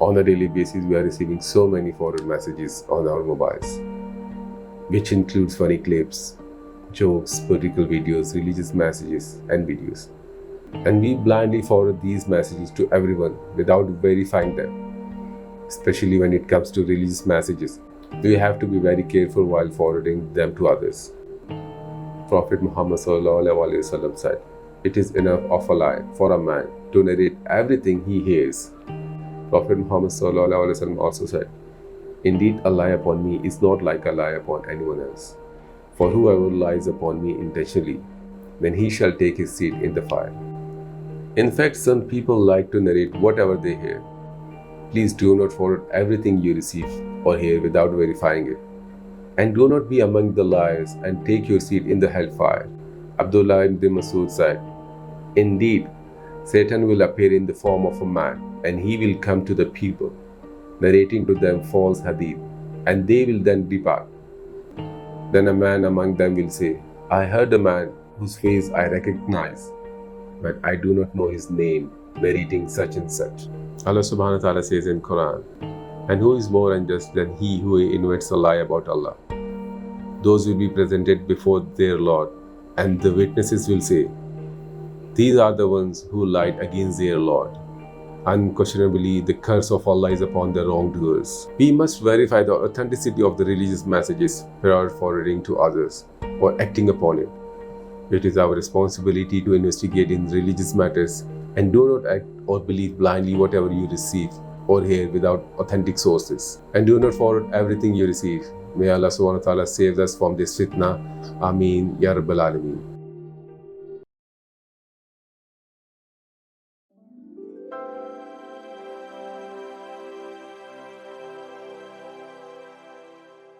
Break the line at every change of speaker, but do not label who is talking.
On a daily basis, we are receiving so many forwarded messages on our mobiles, which includes funny clips, jokes, political videos, religious messages, and videos. And we blindly forward these messages to everyone without verifying them, especially when it comes to religious messages. We have to be very careful while forwarding them to others. Prophet Muhammad ﷺ said, "It is enough of a lie for a man to narrate everything he hears." Prophet Muhammad ﷺ also said, "Indeed, a lie upon me is not like a lie upon anyone else. For whoever lies upon me intentionally, then he shall take his seat in the fire." In fact, some people like to narrate whatever they hear. Please do not forward everything you receive or hear without verifying it. And do not be among the liars and take your seat in the hellfire. Abdullah ibn Masud said, "Indeed, Satan will appear in the form of a man, and he will come to the people, narrating to them false hadith, and they will then depart. Then a man among them will say, 'I heard a man whose face I recognize, but I do not know his name, narrating such and such.'" Allah subhanahu wa ta'ala says in Quran, "And who is more unjust than he who invents a lie about Allah? Those will be presented before their Lord, and the witnesses will say, 'These are the ones who lied against their Lord.' Unquestionably, the curse of Allah is upon the wrongdoers. We must verify the authenticity of the religious messages prior to forwarding to others or acting upon it. It is our responsibility to investigate in religious matters and do not act or believe blindly whatever you receive or hear without authentic sources. And do not forward everything you receive. May Allah subhanahu wa ta'ala save us from this fitna. Ameen Ya Rabbal Alameen.